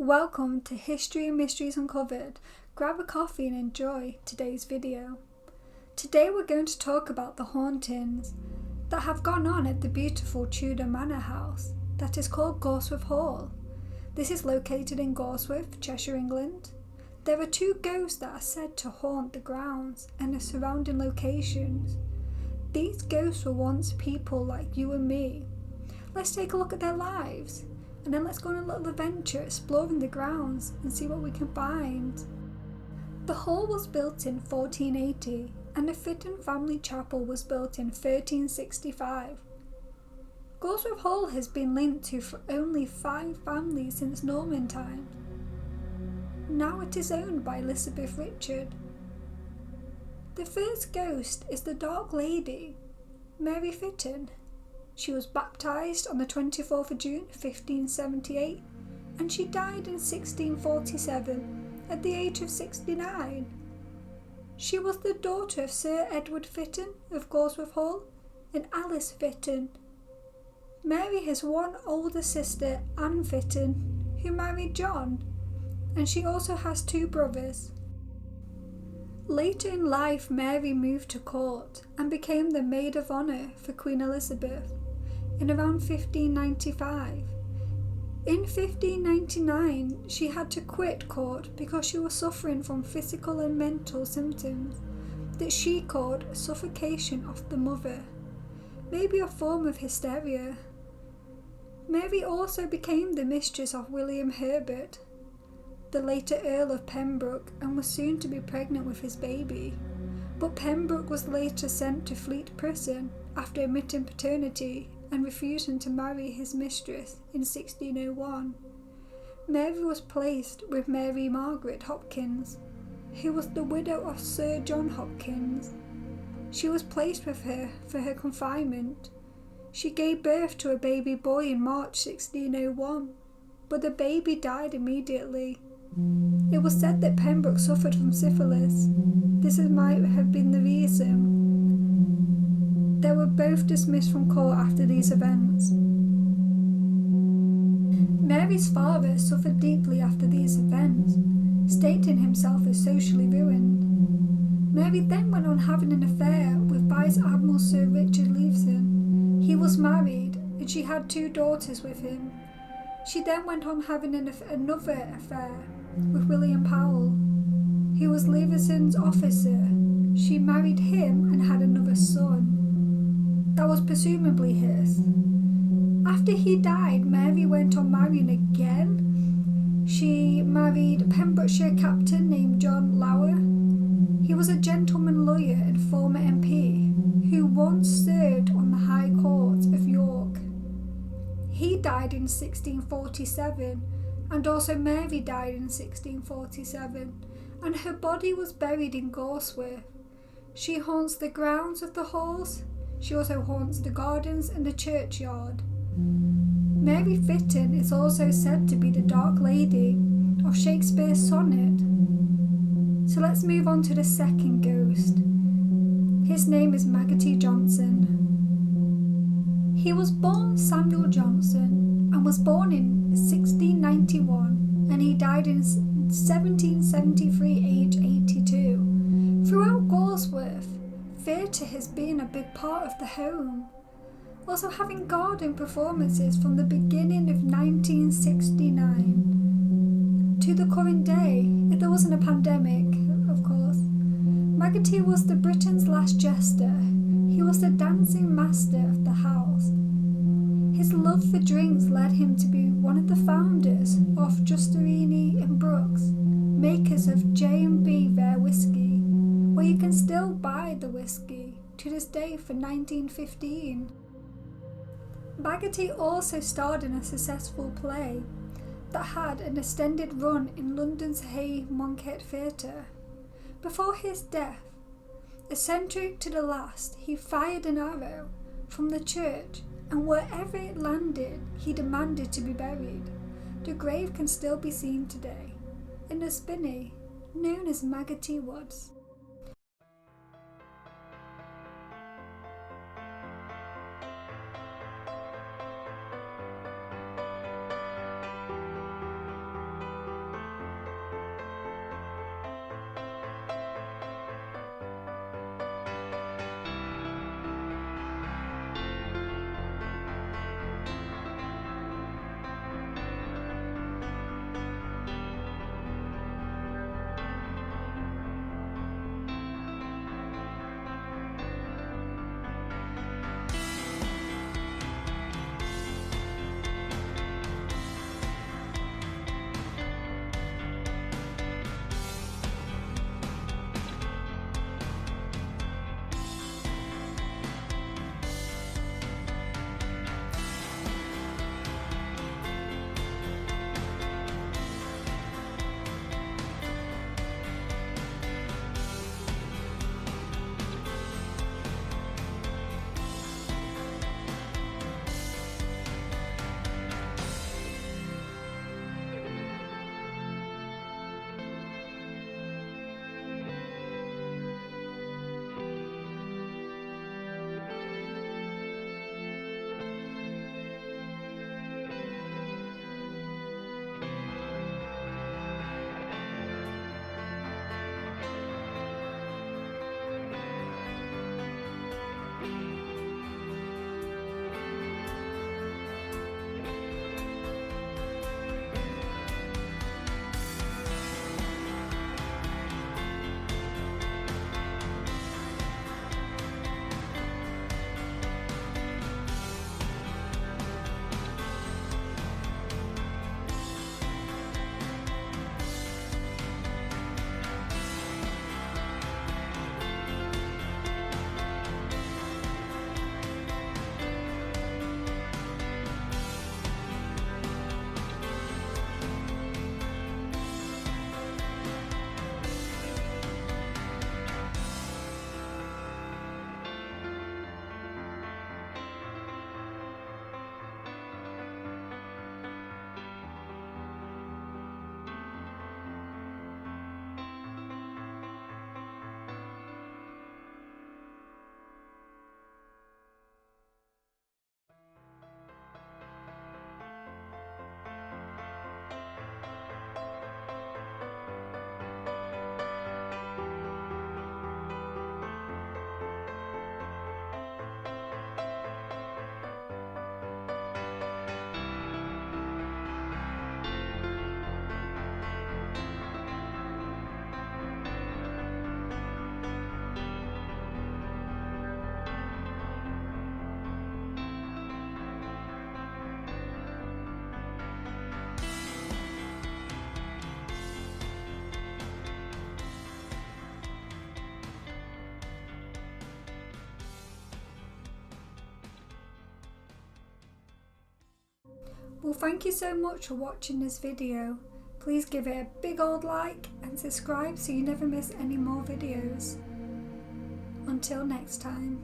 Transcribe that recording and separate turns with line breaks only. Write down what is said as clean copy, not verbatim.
Welcome to History and Mysteries Uncovered. Grab a coffee and enjoy today's video. Today we're going to talk about the hauntings that have gone on at the beautiful Tudor Manor house that is called Gawsworth Hall. This is located in Gawsworth, Cheshire, England. There are two ghosts that are said to haunt the grounds and the surrounding locations. These ghosts were once people like you and me. Let's take a look at their lives. And then let's go on a little adventure exploring the grounds and see what we can find. The hall was built in 1480 and the Fitton family chapel was built in 1365. Gawsworth Hall has been linked to for only 5 families since Norman times. Now it is owned by Elizabeth Richard. The first ghost is the Dark Lady, Mary Fitton. She was baptised on the 24th of June 1578 and she died in 1647 at the age of 69. She was the daughter of Sir Edward Fitton of Gawsworth Hall and Alice Fitton. Mary has one older sister, Anne Fitton, who married John, and she also has 2 brothers. Later in life, Mary moved to court and became the maid of honour for Queen Elizabeth in around 1595. In 1599, she had to quit court because she was suffering from physical and mental symptoms that she called suffocation of the mother, maybe a form of hysteria. Mary also became the mistress of William Herbert, the later Earl of Pembroke, and was soon to be pregnant with his baby. But Pembroke was later sent to Fleet Prison after admitting paternity and refusing to marry his mistress in 1601. Mary was placed with Mary Margaret Hopkins, who was the widow of Sir John Hopkins. She was placed with her for her confinement. She gave birth to a baby boy in March 1601, but the baby died immediately. It was said that Pembroke suffered from syphilis. This might have been the reason. They were both dismissed from court after these events. Mary's father suffered deeply after these events, stating himself as socially ruined. Mary then went on having an affair with Vice Admiral Sir Richard Leveson. He was married and she had 2 daughters with him. She then went on having another affair with William Powell, who was Leveson's officer. She married him and had another son that was presumably his. After he died, Mary went on marrying again. She married a Pembrokeshire captain named John Lower. He was a gentleman lawyer and former MP who once served on the High Court of York. He died in 1647, and also Mary died in 1647, and her body was buried in Gawsworth. She haunts the grounds of the halls. She also haunts the gardens and the churchyard. Mary Fitton is also said to be the Dark Lady of Shakespeare's sonnet. So let's move on to the second ghost. His name is Maggoty Johnson. He was born Samuel Johnson and was born in 1691 and he died in 1773, age 82. Throughout Gawsworth, theatre has been a big part of the home, also having garden performances from the beginning of 1969 to the current day, if there wasn't a pandemic, of course. Maggoty was the Britain's last jester. He was the dancing master of the house. His love for drinks led him to be one of the founders of Justerini and Brooks, makers of J&B Rare Whiskey, where you can still buy the whiskey to this day for 1915. Maggoty also starred in a successful play that had an extended run in London's Haymarket Theatre. Before his death, eccentric to the last, he fired an arrow from the church, and wherever it landed, he demanded to be buried. The grave can still be seen today in the spinney known as Maggoty Woods. Well, thank you so much for watching this video. Please give it a big old like and subscribe so you never miss any more videos. Until next time.